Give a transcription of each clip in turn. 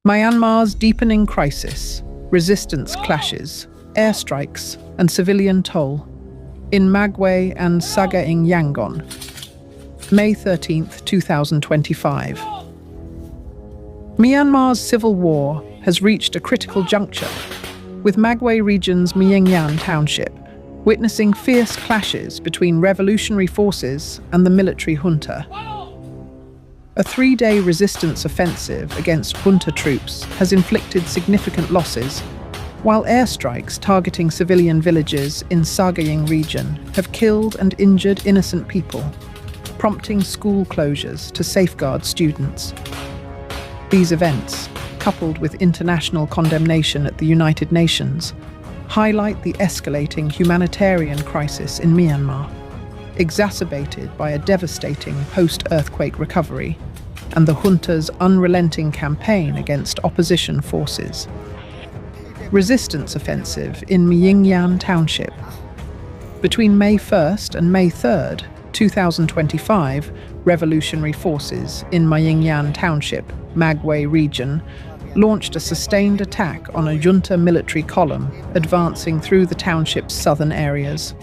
Myanmar's deepening crisis, resistance clashes, airstrikes, and civilian toll in Magwe and Sagaing Yangon, May 13, 2025. Myanmar's civil war has reached a critical juncture, with Magwe region's Myanmar township witnessing fierce clashes between revolutionary forces and the military junta. A three-day resistance offensive against junta troops has inflicted significant losses, while airstrikes targeting civilian villages in Sagaing region have killed and injured innocent people, prompting school closures to safeguard students. These events, coupled with international condemnation at the United Nations, highlight the escalating humanitarian crisis in Myanmar, exacerbated by a devastating post-earthquake recovery and the junta's unrelenting campaign against opposition forces. Resistance offensive in Myanmar township. Between May 1st and May 3rd, 2025, revolutionary forces in Myanmar township, Magwe region, launched a sustained attack on a junta military column advancing through the township's southern areas.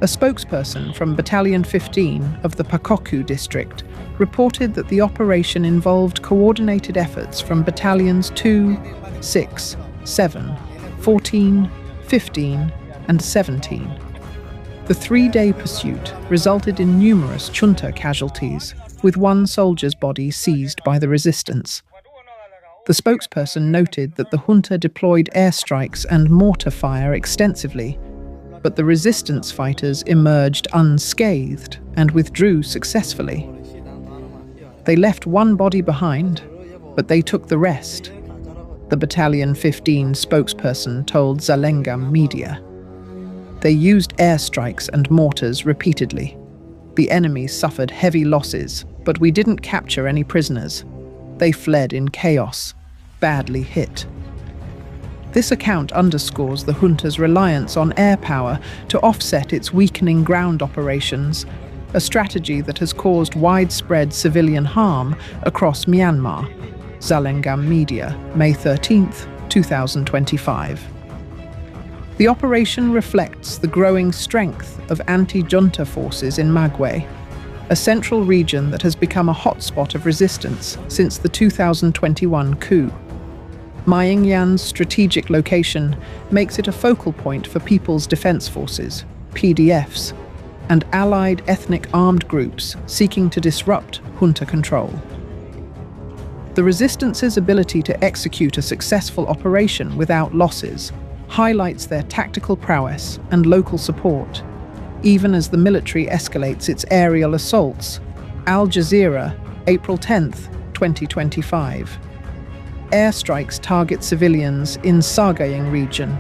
A spokesperson from Battalion 15 of the Pakoku district reported that the operation involved coordinated efforts from Battalions 2, 6, 7, 14, 15, and 17. The three-day pursuit resulted in numerous junta casualties, with one soldier's body seized by the resistance. The spokesperson noted that the junta deployed airstrikes and mortar fire extensively, but the resistance fighters emerged unscathed and withdrew successfully. They left one body behind, but they took the rest, the Battalion 15 spokesperson told Zalengam Media. They used airstrikes and mortars repeatedly. The enemy suffered heavy losses, but we didn't capture any prisoners. They fled in chaos, badly hit. This account underscores the junta's reliance on air power to offset its weakening ground operations, a strategy that has caused widespread civilian harm across Myanmar. Zalengam Media, May 13, 2025. The operation reflects the growing strength of anti-junta forces in Magwe, a central region that has become a hotspot of resistance since the 2021 coup. Myanmar's strategic location makes it a focal point for People's Defense Forces, PDFs, and allied ethnic armed groups seeking to disrupt junta control. The resistance's ability to execute a successful operation without losses highlights their tactical prowess and local support, even as the military escalates its aerial assaults. Al Jazeera, April 10, 2025. Airstrikes target civilians in Sagaing region.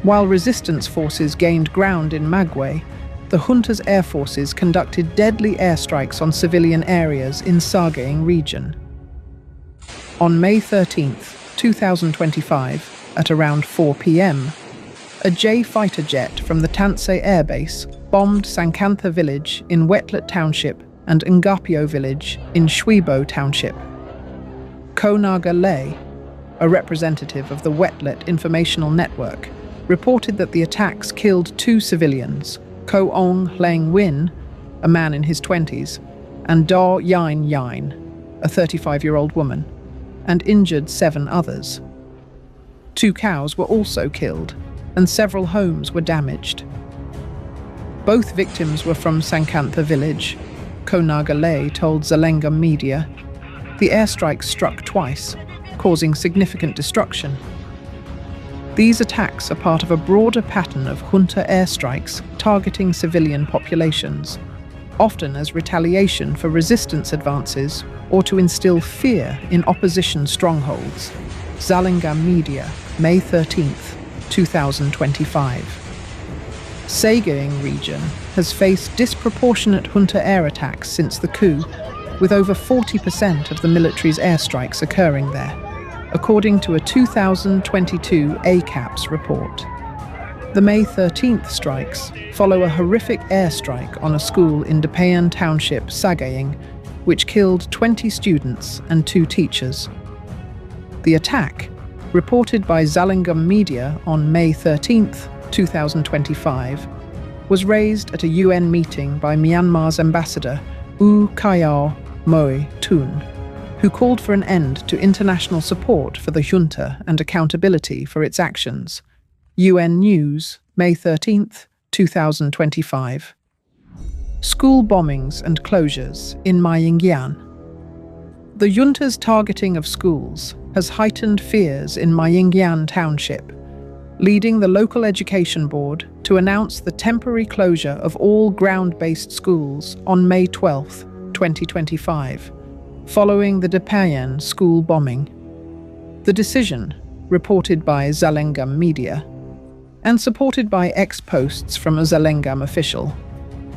While resistance forces gained ground in Magwe, the junta's air forces conducted deadly airstrikes on civilian areas in Sagaing region. On May 13, 2025, at around 4 p.m., a J fighter jet from the Tansei airbase bombed Sankantha village in Wetlet township and Ngapio village in Shwibo township. Ko Naga Lay, a representative of the Wetlet Informational Network, reported that the attacks killed 2 civilians, Ko Ong Leng Win, a man in his 20s, and Do Yin Yin, a 35-year-old woman, and injured 7 others. 2 cows were also killed, and several homes were damaged. Both victims were from Sankantha village, Ko Naga Lay told Zalengam Media. The airstrikes struck twice, causing significant destruction. These attacks are part of a broader pattern of junta airstrikes targeting civilian populations, often as retaliation for resistance advances or to instill fear in opposition strongholds. Zalengam Media, May 13, 2025. Sagaing region has faced disproportionate junta air attacks since the coup, with over 40% of the military's airstrikes occurring there, according to a 2022 ACAPS report. The May 13th strikes follow a horrific airstrike on a school in Deepening township, Sagaing, which killed 20 students and 2 teachers. The attack, reported by Zalingam Media on May 13, 2025, was raised at a UN meeting by Myanmar's ambassador, U Kayao Moe Tun, who called for an end to international support for the junta and accountability for its actions. UN News, May 13, 2025. School bombings and closures in Myanmar. The junta's targeting of schools has heightened fears in Myanmar Township, leading the local education board to announce the temporary closure of all ground-based schools on May 12, 2025, following the Deepening school bombing. The decision, reported by Zalingam Media, and supported by ex-posts from a Zalingam official,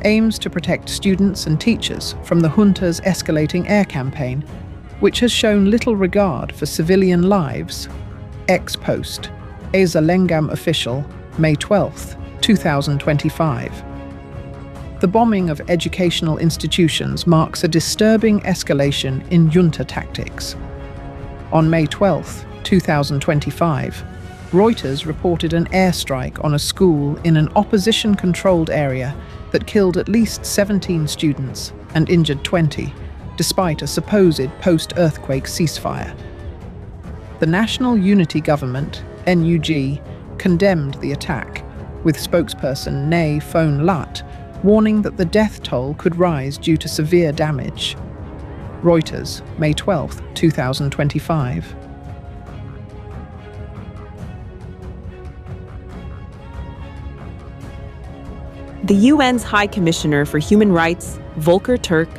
aims to protect students and teachers from the junta's escalating air campaign, which has shown little regard for civilian lives. Ex-post, a Zalingam official, May 12, 2025. The bombing of educational institutions marks a disturbing escalation in junta tactics. On May 12, 2025, Reuters reported an airstrike on a school in an opposition-controlled area that killed at least 17 students and injured 20, despite a supposed post-earthquake ceasefire. The National Unity Government, NUG, condemned the attack, with spokesperson Nay Phone Lat warning that the death toll could rise due to severe damage. Reuters, May 12, 2025. The UN's High Commissioner for Human Rights, Volker Turk,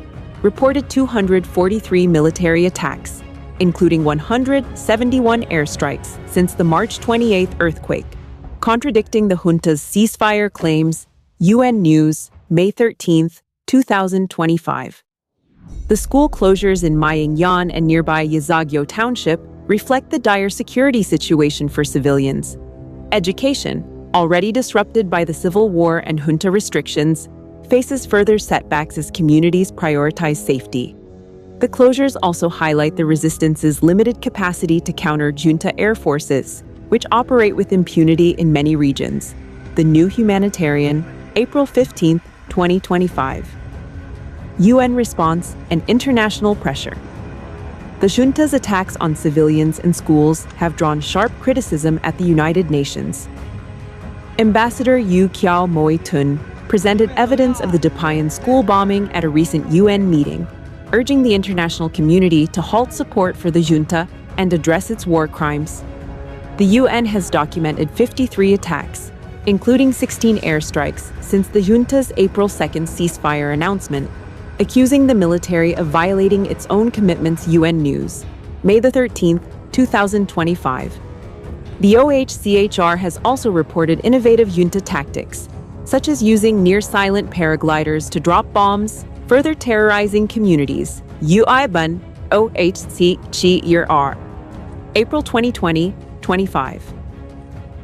reported 243 military attacks, including 171 airstrikes since the March 28 earthquake, contradicting the junta's ceasefire claims. UN News, May 13, 2025. The school closures in Myanmar and nearby Yazagyo Township reflect the dire security situation for civilians. Education, already disrupted by the civil war and junta restrictions, faces further setbacks as communities prioritize safety. The closures also highlight the resistance's limited capacity to counter junta air forces, which operate with impunity in many regions. The New Humanitarian, April 15, 2025. UN response and international pressure. The junta's attacks on civilians and schools have drawn sharp criticism at the United Nations. Ambassador U Kayao Moe Tun presented evidence of the Deepening school bombing at a recent UN meeting, urging the international community to halt support for the junta and address its war crimes. The UN has documented 53 attacks, including 16 airstrikes since the junta's April 2nd ceasefire announcement, accusing the military of violating its own commitments. UN News, May 13, 2025. The OHCHR has also reported innovative junta tactics, such as using near-silent paragliders to drop bombs, further terrorizing communities. UIBUN OHCHR, April 2020, 25.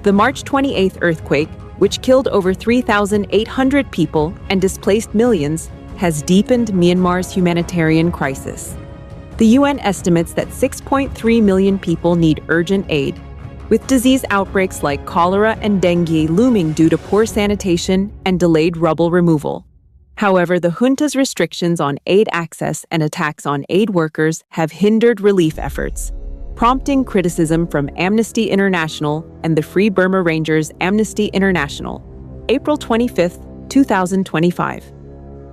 The March 28 earthquake, which killed over 3,800 people and displaced millions, has deepened Myanmar's humanitarian crisis. The UN estimates that 6.3 million people need urgent aid, with disease outbreaks like cholera and dengue looming due to poor sanitation and delayed rubble removal. However, the junta's restrictions on aid access and attacks on aid workers have hindered relief efforts, prompting criticism from Amnesty International and the Free Burma Rangers Amnesty International. April 25, 2025.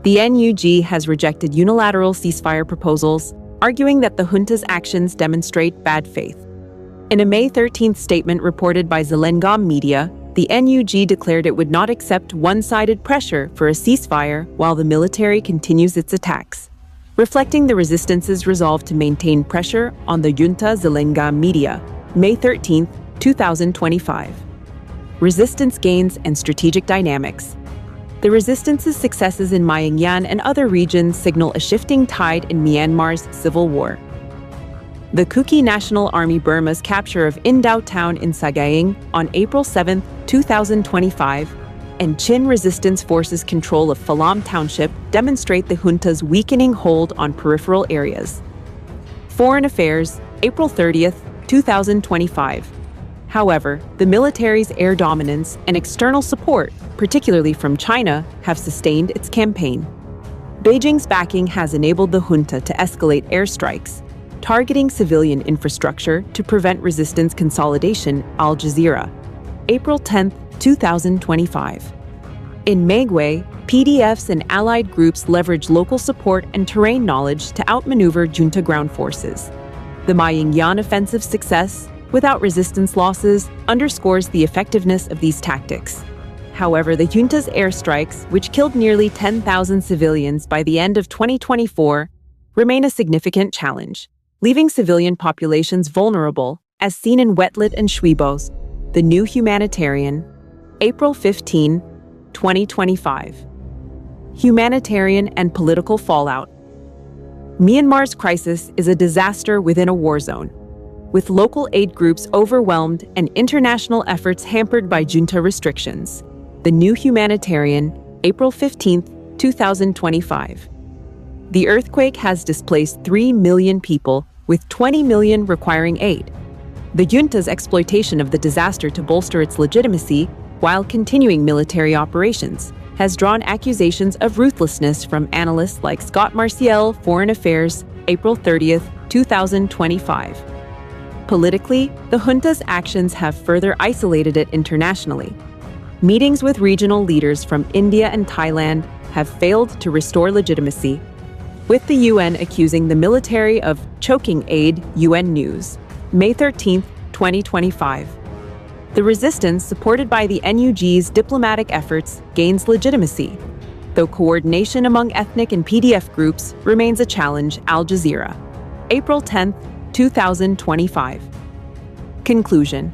The NUG has rejected unilateral ceasefire proposals, arguing that the junta's actions demonstrate bad faith. In a May 13th statement reported by Zalingam Media, the NUG declared it would not accept one-sided pressure for a ceasefire while the military continues its attacks, reflecting the resistance's resolve to maintain pressure on the junta. Zalingam Media, May 13, 2025. Resistance gains and strategic dynamics. The resistance's successes in Myanmar and other regions signal a shifting tide in Myanmar's civil war. The Kuki National Army Burma's capture of Indao town in Sagaing on April 7, 2025, and Chin Resistance Forces' control of Phalam Township demonstrate the junta's weakening hold on peripheral areas. Foreign Affairs, April 30, 2025. However, the military's air dominance and external support, particularly from China, have sustained its campaign. Beijing's backing has enabled the junta to escalate airstrikes, targeting civilian infrastructure to prevent resistance consolidation. Al Jazeera, April 10, 2025. In Magway, PDFs and allied groups leverage local support and terrain knowledge to outmaneuver junta ground forces. The Myanmar offensive's success, without resistance losses, underscores the effectiveness of these tactics. However, the junta's airstrikes, which killed nearly 10,000 civilians by the end of 2024, remain a significant challenge, leaving civilian populations vulnerable, as seen in Wetlet and Shwebos. The New Humanitarian, April 15, 2025. Humanitarian and political fallout. Myanmar's crisis is a disaster within a war zone, with local aid groups overwhelmed and international efforts hampered by junta restrictions. The New Humanitarian, April 15, 2025. The earthquake has displaced 3 million people, with 20 million requiring aid. The junta's exploitation of the disaster to bolster its legitimacy, while continuing military operations, has drawn accusations of ruthlessness from analysts like Scott Marciel, Foreign Affairs, April 30, 2025. Politically, the junta's actions have further isolated it internationally. Meetings with regional leaders from India and Thailand have failed to restore legitimacy, with the UN accusing the military of choking aid. UN News, May 13, 2025. The resistance, supported by the NUG's diplomatic efforts, gains legitimacy, though coordination among ethnic and PDF groups remains a challenge. Al Jazeera, April 10, 2025. Conclusion.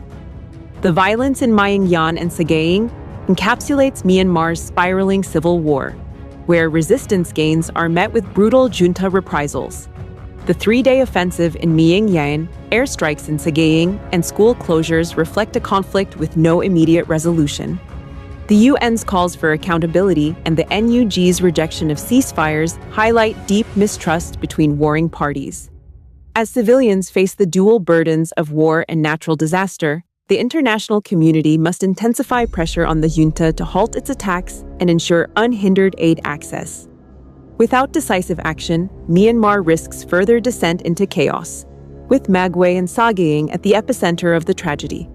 The violence in Myanmar and Sagaing encapsulates Myanmar's spiraling civil war, where resistance gains are met with brutal junta reprisals. The 3-day offensive in Myanmar, airstrikes in Sagaing, and school closures reflect a conflict with no immediate resolution. The UN's calls for accountability and the NUG's rejection of ceasefires highlight deep mistrust between warring parties. As civilians face the dual burdens of war and natural disaster, the international community must intensify pressure on the junta to halt its attacks and ensure unhindered aid access. Without decisive action, Myanmar risks further descent into chaos, with Magway and Sagaing at the epicenter of the tragedy.